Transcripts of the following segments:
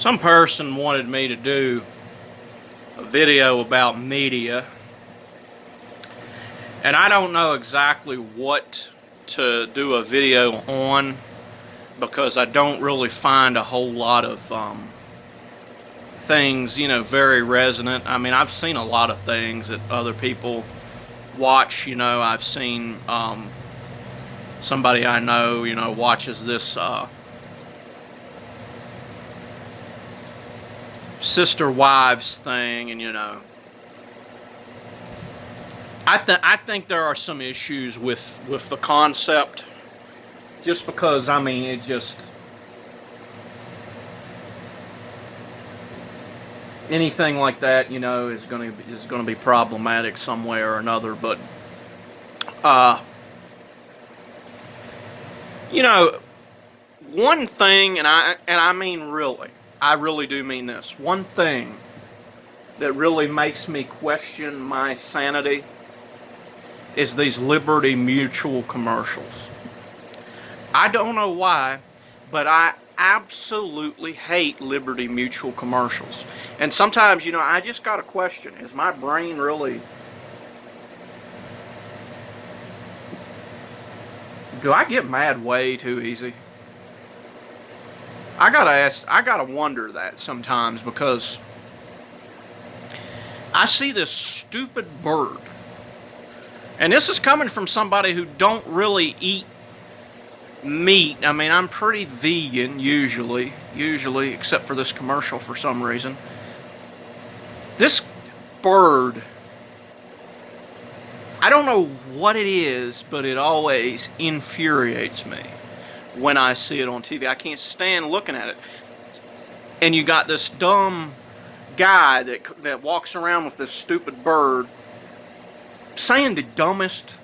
Some person wanted me to do a video about media, and I don't know exactly what to do a video on because I don't really find a whole lot of things, very resonant. I mean, I've seen a lot of things that other people watch. I've seen somebody I know, watches this sister wives thing, and I think there are some issues with the concept, just because it just anything like that is going to be problematic some way or another. But one thing, and I mean really, I really do mean this. One thing that really makes me question my sanity is these Liberty Mutual commercials. I don't know why, but I absolutely hate Liberty Mutual commercials. And sometimes, I just got to question, is my brain really... Do I get mad way too easy? I gotta wonder that sometimes, because I see this stupid bird, and this is coming from somebody who don't really eat meat. I mean, I'm pretty vegan usually, except for this commercial for some reason. This bird, I don't know what it is, but it always infuriates me when I see it on TV. I can't stand looking at it. And you got this dumb guy that walks around with this stupid bird saying the dumbest,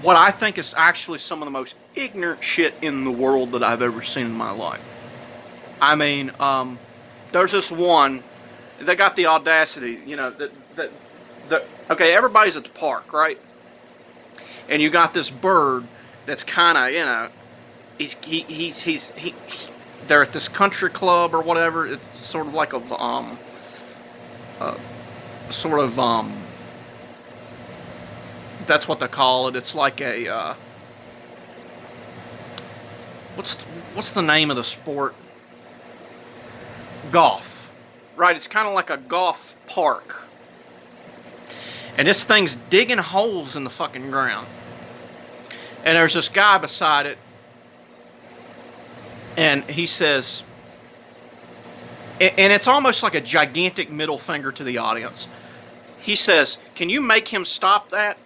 what I think is actually some of the most ignorant shit in the world that I've ever seen in my life. I mean, there's this one, they got the audacity, okay, everybody's at the park, right? And you got this bird that's kind of, they're at this country club or whatever. It's sort of like that's what they call it. It's like a, what's the name of the sport? Golf, right? It's kind of like a golf park. And this thing's digging holes in the fucking ground. And there's this guy beside it, and he says, and it's almost like a gigantic middle finger to the audience. He says, "Can you make him stop that?"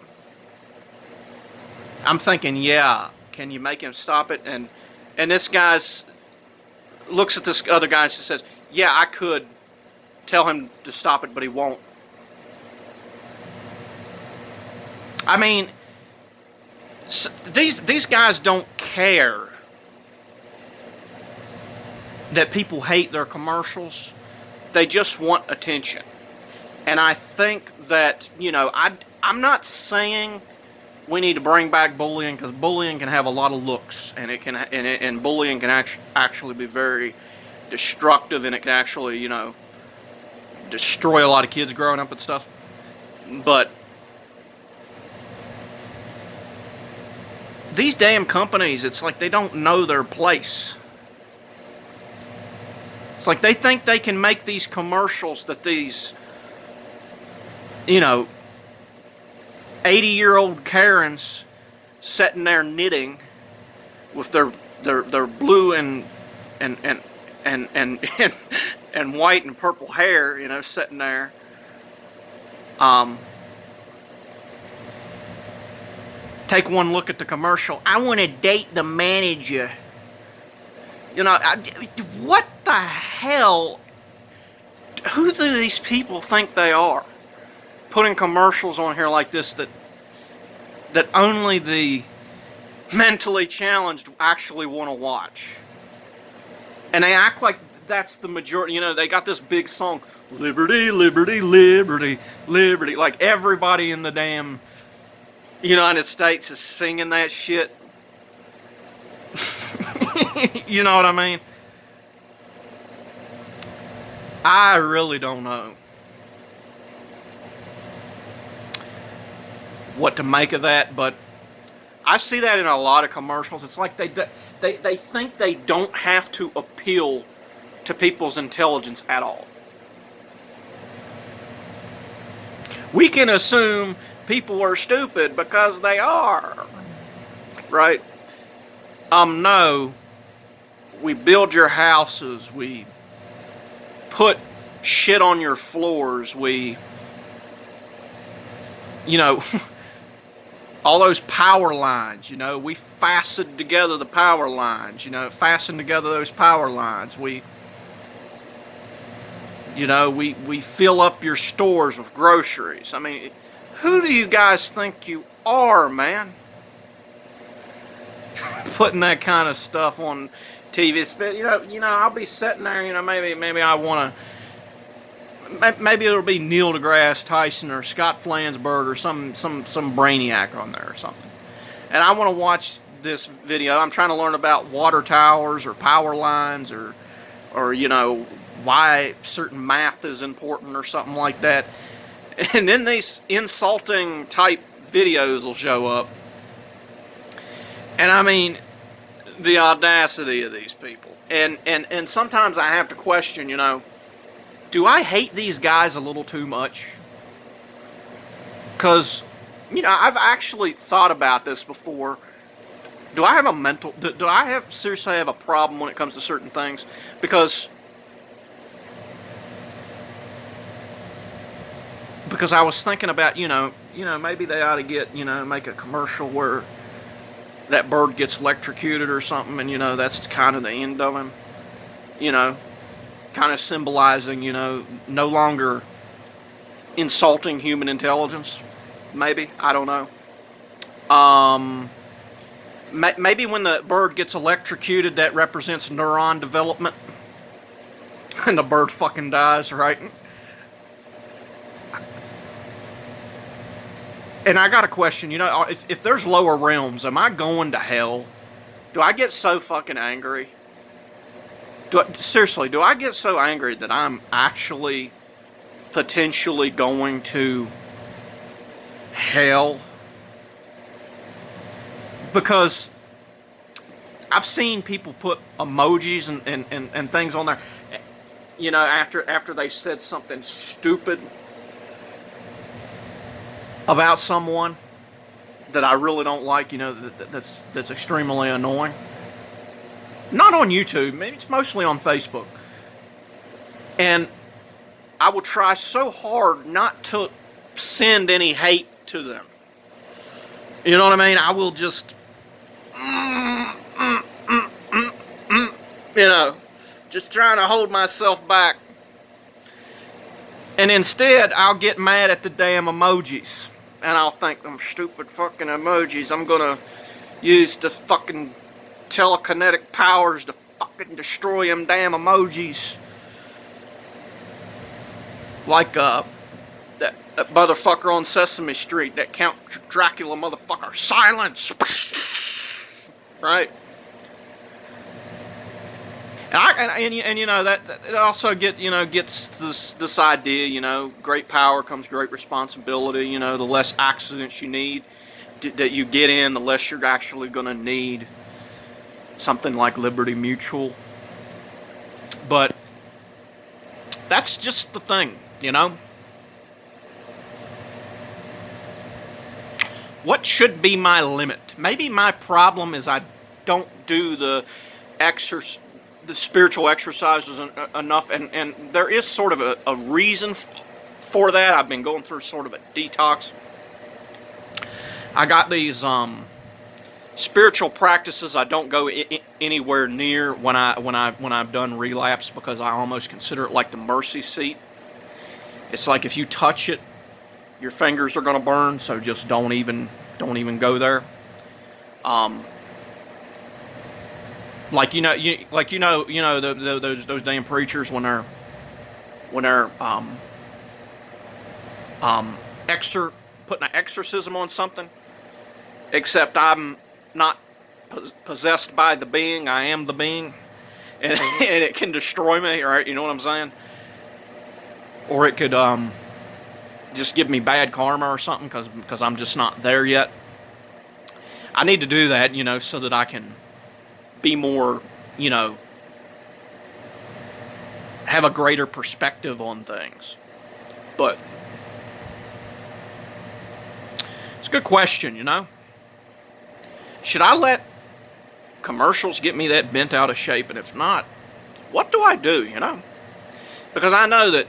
I'm thinking, yeah, can you make him stop it? And this guy looks at this other guy and says, "Yeah, I could tell him to stop it, but he won't." I mean, these guys don't care that people hate their commercials. They just want attention. And I think that, I'm not saying we need to bring back bullying, because bullying can have a lot of looks, and and bullying can actually be very destructive, and it can actually, destroy a lot of kids growing up and stuff. But these damn companies, it's like they don't know their place. It's like they think they can make these commercials that these, 80-year-old Karens sitting there knitting with their blue and white and purple hair, sitting there. Take one look at the commercial. "I want to date the manager." What the hell? Who do these people think they are? Putting commercials on here like this that only the mentally challenged actually want to watch. And they act like that's the majority. They got this big song, "Liberty, liberty, liberty, liberty." Like everybody in the damn United States is singing that shit. You know what I mean? I really don't know what to make of that, but I see that in a lot of commercials. It's like they think they don't have to appeal to people's intelligence at all. We can assume people are stupid because they are, right? No. We build your houses. We put shit on your floors. We, you know, all those power lines, you know, we fastened together the power lines, you know, fastened together those power lines. We, you know, we fill up your stores with groceries. I mean, who do you guys think you are, man? Putting that kind of stuff on TV. You know, I'll be sitting there, you know, maybe I want to, maybe it'll be Neil deGrasse Tyson or Scott Flansburgh or some brainiac on there or something. And I want to watch this video. I'm trying to learn about water towers or power lines or you know, why certain math is important or something like that. And then these insulting type videos will show up. And I mean, the audacity of these people. And sometimes I have to question, you know, do I hate these guys a little too much? Because, you know, I've actually thought about this before. Do I have a mental, do I have, seriously have a problem when it comes to certain things? Because I was thinking about, you know, maybe they ought to get, you know, make a commercial where that bird gets electrocuted or something, and, you know, that's kind of the end of him. You know, kind of symbolizing, you know, no longer insulting human intelligence. Maybe, I don't know. Maybe when the bird gets electrocuted, that represents neuron development, and the bird fucking dies, right? And I got a question, you know, if there's lower realms, am I going to hell? Do I get so fucking angry? Seriously, do I get so angry that I'm actually potentially going to hell? Because I've seen people put emojis and things on there, you know, after they said something stupid about someone that I really don't like, you know, that's extremely annoying. Not on YouTube, maybe it's mostly on Facebook. And I will try so hard not to send any hate to them. You know what I mean? I will just, you know, just trying to hold myself back. And instead, I'll get mad at the damn emojis. And I'll think, them stupid fucking emojis, I'm gonna use the fucking telekinetic powers to fucking destroy them damn emojis. Like, that motherfucker on Sesame Street, that Count Dracula motherfucker. Silence! Right? And you know, that it also gets this idea, you know, great power comes great responsibility. You know, the less accidents you need that you get in, the less you're actually going to need something like Liberty Mutual. But that's just the thing, you know. What should be my limit? Maybe my problem is I don't do the spiritual exercises enough, and there is sort of a reason for that. I've been going through sort of a detox. I got these spiritual practices I don't go anywhere near when I've done relapse, because I almost consider it like the mercy seat. It's like if you touch it, your fingers are going to burn, so just don't even go there. Like those damn preachers when they're putting an exorcism on something. Except I'm not possessed by the being, I am the being, and it can destroy me, right? You know what I'm saying? or it could just give me bad karma or something because I'm just not there yet. I need to do that, so that I can be more, have a greater perspective on things. But it's a good question, Should I let commercials get me that bent out of shape? And if not, what do I do, Because I know that,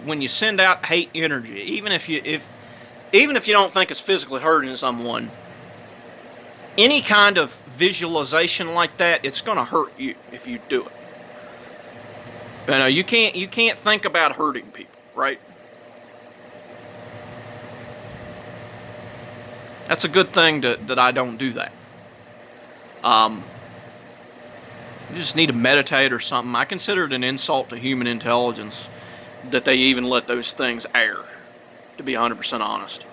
when you send out hate energy, even if you don't think it's physically hurting someone, any kind of visualization like that, it's going to hurt you if you do it. You can't think about hurting people, right? That's a good thing that I don't do that. You just need to meditate or something. I consider it an insult to human intelligence that they even let those things air, to be 100% honest.